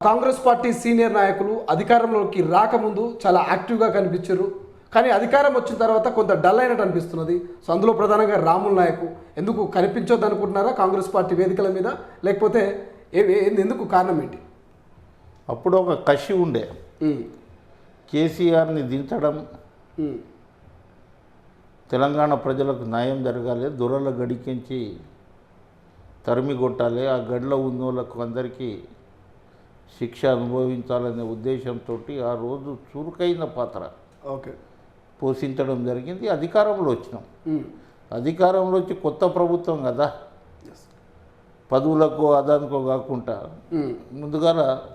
Congress party senior నాయకులు అధికారంలోకి రాకముందు చాలా యాక్టివ్గా కనిపించారు, కానీ అధికారం వచ్చిన తర్వాత కొంత డల్ అయినట్టు అనిపిస్తున్నది. సో అందులో ప్రధానంగా రాముల్ నాయక్ ఎందుకు కనిపించొద్దు అనుకుంటున్నారా కాంగ్రెస్ పార్టీ వేదికల మీద, లేకపోతే ఎందుకు కారణం ఏంటి? అప్పుడు ఒక కసి ఉండే కేసీఆర్ని దించడం, తెలంగాణ ప్రజలకు న్యాయం జరగాలి, దొరల గడికించి తరిమి కొట్టాలి, ఆ గడిలో ఉన్న వాళ్ళకు అందరికీ శిక్ష అనుభవించాలనే ఉద్దేశంతో ఆ రోజు చురుకైన పాత్ర పోషించడం జరిగింది. అధికారంలో వచ్చినాం. అధికారంలో వచ్చి కొత్త ప్రభుత్వం కదా, పదవులకు అదానికో కాకుండా ముందుగా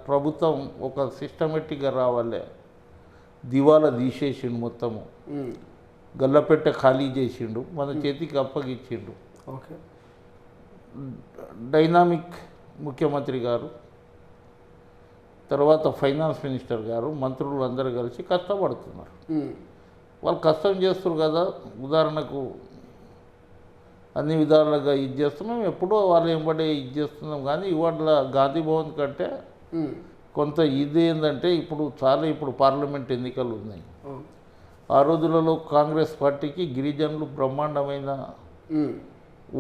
ప్రభుత్వం ఒక సిస్టమేటిక్గా రావాలి. దివాలా తీసేసిండు, మొత్తము గల్లపెట్ట ఖాళీ చేసిండు, మన చేతికి అప్పగిచ్చిండు. డైనామిక్ ముఖ్యమంత్రి గారు, తర్వాత ఫైనాన్స్ మినిస్టర్ గారు, మంత్రులు అందరూ కలిసి కష్టపడుతున్నారు. వాళ్ళు కష్టం చేస్తారు కదా, ఉదాహరణకు అన్ని విధాలుగా ఇది చేస్తున్నాం, ఎప్పుడో వాళ్ళు వెంబడే ఇది చేస్తున్నాం. కానీ ఇవాళ గాంధీ భవన్ కంటే కొంత ఇది ఏంటంటే ఇప్పుడు పార్లమెంట్ ఎన్నికలు ఉన్నాయి. ఆ రోజులలో కాంగ్రెస్ పార్టీకి గిరిజనులు బ్రహ్మాండమైన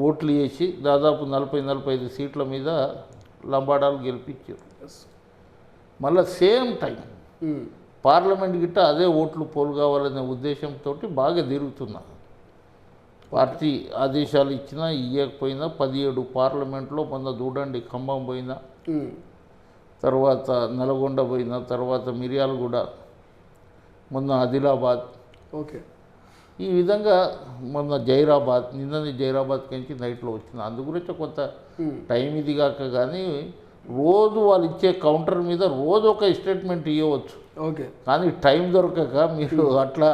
ఓట్లు వేసి దాదాపు 40-45 సీట్ల మీద లంబాడాలు గెలిపించారు. మళ్ళీ సేమ్ టైం పార్లమెంట్ గిట్ట అదే ఓట్లు పోలు కావాలనే ఉద్దేశంతో బాగా తిరుగుతున్నారు. పార్టీ ఆదేశాలు ఇచ్చినా ఇవ్వకపోయినా 17 పార్లమెంట్లో మొన్న చూడండి, ఖమ్మం పోయినా, తర్వాత నల్గొండ పోయినా, తర్వాత మిర్యాలగూడ, మొన్న ఆదిలాబాద్, ఈ విధంగా మొన్న జైరాబాద్, నిన్నది జైరాబాద్కి నుంచి నైట్లో వచ్చింది. అందు గురించి కొంత టైం ఇది కాక కానీ రోజు వాళ్ళు ఇచ్చే కౌంటర్ మీద రోజు ఒక స్టేట్మెంట్ ఇవ్వవచ్చు. కానీ టైం దొరకక మీరు అట్లా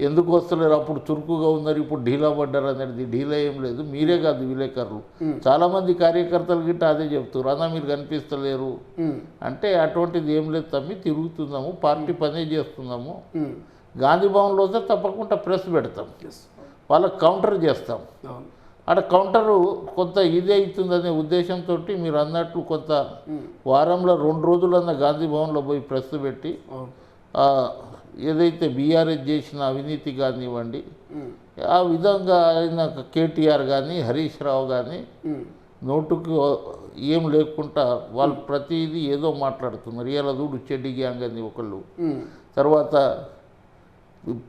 ఎందుకు వస్తలేరు, అప్పుడు చురుకుగా ఉన్నారు, ఇప్పుడు ఢీలా పడ్డారు అనేది ఢీలా ఏం లేదు. మీరే కాదు, విలేకరులు చాలామంది కార్యకర్తలు గిట్ట అదే చెప్తారు, అన్న మీరు కనిపిస్తలేరు అంటే అటువంటిది ఏం లేదు తమ్మి, తిరుగుతున్నాము, పార్టీ పనే చేస్తున్నాము. గాంధీ భవన్లో వస్తే తప్పకుండా ప్రెస్ పెడతాం, వాళ్ళకి కౌంటర్ చేస్తాం. అక్కడ కౌంటరు కొంత ఇది అవుతుందనే ఉద్దేశంతో మీరు అన్నట్లు కొంత వారంలో 2 రోజులన్న గాంధీ భవన్లో పోయి ప్రెస్ పెట్టి ఏదైతే బీఆర్ఎస్ చేసిన అవినీతి కానివ్వండి, ఆ విధంగా ఆయన కేటీఆర్ కానీ హరీష్ రావు కానీ నోటుకు ఏం లేకుండా వాళ్ళు ప్రతిదీ ఏదో మాట్లాడుతున్నారు. ఇలా చూడు చెడ్డి గ్యాంగ్ అని ఒకళ్ళు, తర్వాత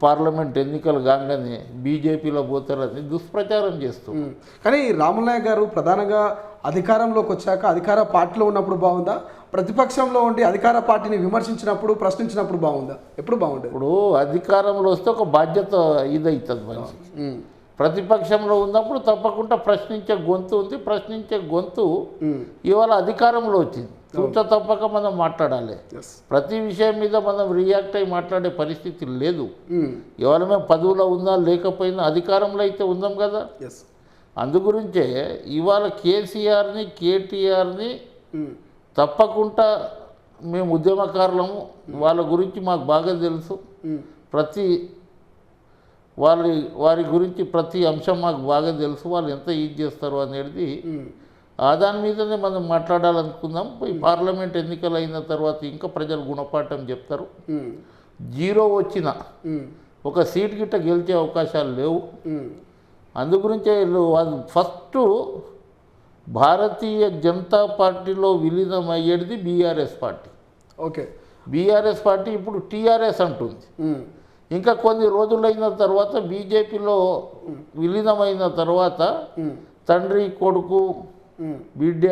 పార్లమెంట్ ఎన్నికలు కాగానే బీజేపీలో పోతారని దుష్ప్రచారం చేస్తున్నారు. కానీ రాముల్ నాయక్ గారు ప్రధానంగా అధికారంలోకి వచ్చాక అధికార పార్టీలో ఉన్నప్పుడు బాగుందా, ప్రతిపక్షంలో ఉండి అధికార పార్టీని విమర్శించినప్పుడు ప్రశ్నించినప్పుడు బాగుందా, ఎప్పుడు బాగుండేది? ఇప్పుడు అధికారంలో వస్తే ఒక బాధ్యత ఇదవుతుంది మనిషి. ప్రతిపక్షంలో ఉన్నప్పుడు తప్పకుండా ప్రశ్నించే గొంతు ఉంది. ప్రశ్నించే గొంతు ఇవాళ అధికారంలో వచ్చింది. చూచ తప్పక మనం మాట్లాడాలి. ప్రతి విషయం మీద మనం రియాక్ట్ అయ్యి మాట్లాడే పరిస్థితి లేదు. ఇవాళ మేము పదవులో ఉన్నా లేకపోయినా అధికారంలో అయితే ఉన్నాం కదా. అందుగురించే ఇవాళ కేసీఆర్ని కేటీఆర్ని తప్పకుండా మేము ఉద్యమకారులము, వాళ్ళ గురించి మాకు బాగా తెలుసు. వారి గురించి ప్రతి అంశం మాకు బాగా తెలుసు, వాళ్ళు ఎంత ఇది చేస్తారు అనేది దాని మీదనే మనం మాట్లాడాలనుకుందాం. ఈ పార్లమెంట్ ఎన్నికలు అయిన తర్వాత ఇంకా ప్రజలు గుణపాఠం చెప్తారు. 0 వచ్చిన ఒక సీట్ గిట్ట గెలిచే అవకాశాలు లేవు. అందుగురించే ఫస్ట్ భారతీయ జనతా పార్టీలో విలీనం అయ్యేది బీఆర్ఎస్ పార్టీ. బీఆర్ఎస్ పార్టీ ఇప్పుడు టీఆర్ఎస్ అంటుంది. ఇంకా కొన్ని రోజులైన తర్వాత బీజేపీలో విలీనమైన తర్వాత తండ్రి, కొడుకు, బిడ్డ,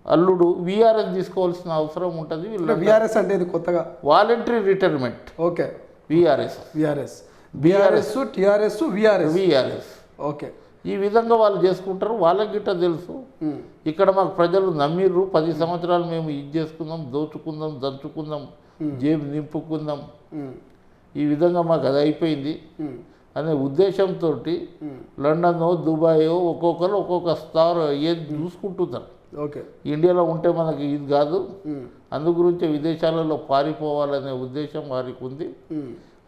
అల్లుడు వీఆర్ఎస్ తీసుకోవాల్సిన అవసరం ఉంటుంది. వీఆర్ఎస్ అంటే ఇది కొత్తగా voluntary retirement. VRS TRS VRS ఈ విధంగా వాళ్ళు చేసుకుంటారు. వాళ్ళకి గిట్ట తెలుసు. ఇక్కడ మాకు ప్రజలు నమ్మిర్రు, 10 సంవత్సరాలు మేము ఇది చేసుకుందాం, దోచుకుందాం, దంచుకుందాం, జేబు నింపుకుందాం, ఈ విధంగా మాకు అది అయిపోయింది అనే ఉద్దేశంతో లండనో దుబాయో ఒక్కొక్కరు ఒక్కొక్క స్థాయి ఏది చూసుకుంటున్నారు. ఇండియాలో ఉంటే మనకి ఇది కాదు, అందుగురించే విదేశాలలో పారిపోవాలనే ఉద్దేశం వారికి ఉంది.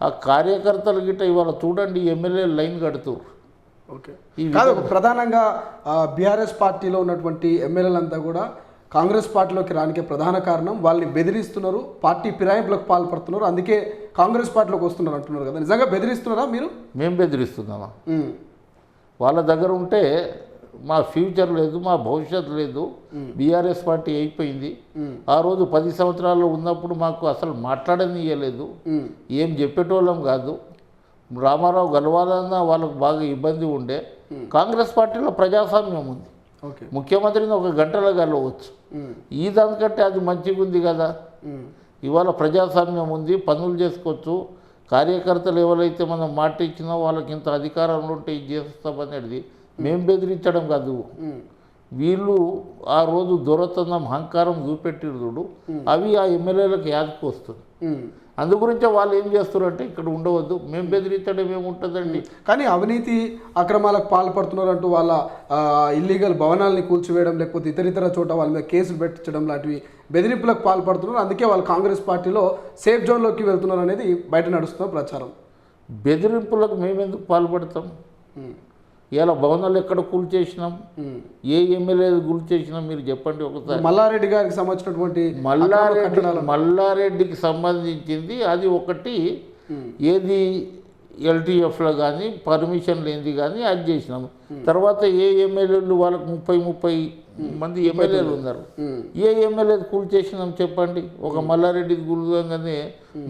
ఆ కార్యకర్తలు గిట్ట ఇవాళ చూడండి ఎమ్మెల్యే లైన్ కడుతున్నారు. కాదు, ప్రధానంగా బీఆర్ఎస్ పార్టీలో ఉన్నటువంటి ఎమ్మెల్యేలంతా కూడా కాంగ్రెస్ పార్టీలోకి రానికే ప్రధాన కారణం వాళ్ళని బెదిరిస్తున్నారు, పార్టీ ఫిరాయింపులకు పాల్పడుతున్నారు, అందుకే కాంగ్రెస్ పార్టీలోకి వస్తున్నారు అంటున్నారు కదా, నిజంగా బెదిరిస్తున్నారా మీరు? మేము బెదిరిస్తున్నామా? వాళ్ళ దగ్గర ఉంటే మా ఫ్యూచర్ లేదు, మా భవిష్యత్తు లేదు. బీఆర్ఎస్ పార్టీ అయిపోయింది. ఆ రోజు 10 సంవత్సరాల్లో ఉన్నప్పుడు మాకు అసలు మాట్లాడనియలేదు, ఏం చెప్పేటోళ్ళం కాదు. రామారావు గెలవాలన్నా వాళ్ళకు బాగా ఇబ్బంది ఉండే. కాంగ్రెస్ పార్టీలో ప్రజాస్వామ్యం ఉంది, ముఖ్యమంత్రిని 1 గంటలో గెలవచ్చు. ఈ దానికంటే అది మంచిగా ఉంది కదా. ఇవాళ ప్రజాస్వామ్యం ఉంది, పనులు చేసుకోవచ్చు. కార్యకర్తలు ఎవరైతే మనం మాట ఇచ్చినా వాళ్ళకి ఇంత అధికారంలో ఉంటే ఇది చేస్తామనేది మేము బెదిరించడం కాదు. వీళ్ళు ఆ రోజు దొరతనం అహంకారం చూపెట్టిరుడు, అవి ఆ ఎమ్మెల్యేలకు యాదకు వస్తుంది. అందు గురించే వాళ్ళు ఏం చేస్తారంటే ఇక్కడ ఉండవద్దు, మేము బెదిరించడం ఏముంటుందండి. కానీ అవినీతి అక్రమాలకు పాల్పడుతున్నారంటూ వాళ్ళ ఇల్లీగల్ భవనాలని కూల్చివేయడం, లేకపోతే ఇతర చోట వాళ్ళ మీద కేసులు పెట్టించడం లాంటివి బెదిరింపులకు పాల్పడుతున్నారు. అందుకే వాళ్ళు కాంగ్రెస్ పార్టీలో సేఫ్ జోన్లోకి వెళ్తున్నారు అనేది బయట నడుస్తున్న ప్రచారం. బెదిరింపులకు మేమెందుకు పాల్పడతాం? ఇలా భవనాలు ఎక్కడ కూల్చేసినాం, ఏ ఎమ్మెల్యే కూల్చేసినాం మీరు చెప్పండి ఒకసారి. మల్లారెడ్డి గారికి సంబంధించినటువంటి మల్లారెడ్డికి సంబంధించింది అది ఒకటి, ఏది ఎల్టీఎఫ్లో కానీ పర్మిషన్ లేనిది కానీ అది చేసినాము. తర్వాత ఏ ఎమ్మెల్యేలు వాళ్ళకు 30 మంది ఎమ్మెల్యేలు ఉన్నారు, ఏ ఎమ్మెల్యే కూల్చేసినాం చెప్పండి. ఒక మల్లారెడ్డికి కూల్చగానే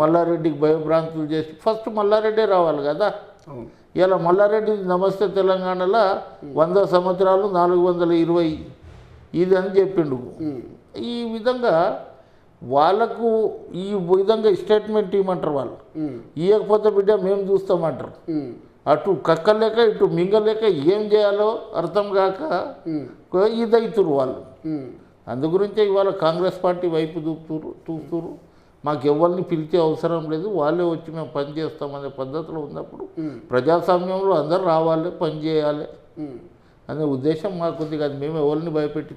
మల్లారెడ్డికి భయభ్రాంతులు చేసి ఫస్ట్ మల్లారెడ్డే రావాలి కదా. ఇలా మల్లారెడ్డి నమస్తే తెలంగాణలో 100 సంవత్సరాలు 420 ఇది అని చెప్పిండు. ఈ విధంగా వాళ్ళకు ఈ విధంగా స్టేట్మెంట్ ఇవ్వమంటారు. వాళ్ళు ఇవ్వకపోతే బిడ్డ మేము చూస్తామంటారు. అటు కక్కలేక ఇటు మింగలేక ఏం చేయాలో అర్థం కాక ఇదవుతురు వాళ్ళు. అందు గురించే ఇవాళ కాంగ్రెస్ పార్టీ వైపు చూస్తురు. మాకు ఎవరిని పిలిచే అవసరం లేదు, వాళ్ళే వచ్చి మేము పని చేస్తామనే పద్ధతిలో ఉన్నప్పుడు ప్రజాస్వామ్యంలో అందరూ రావాలి, పని చేయాలి అనే ఉద్దేశం మాకుంది. కాదు మేము ఎవరిని భయపెట్టి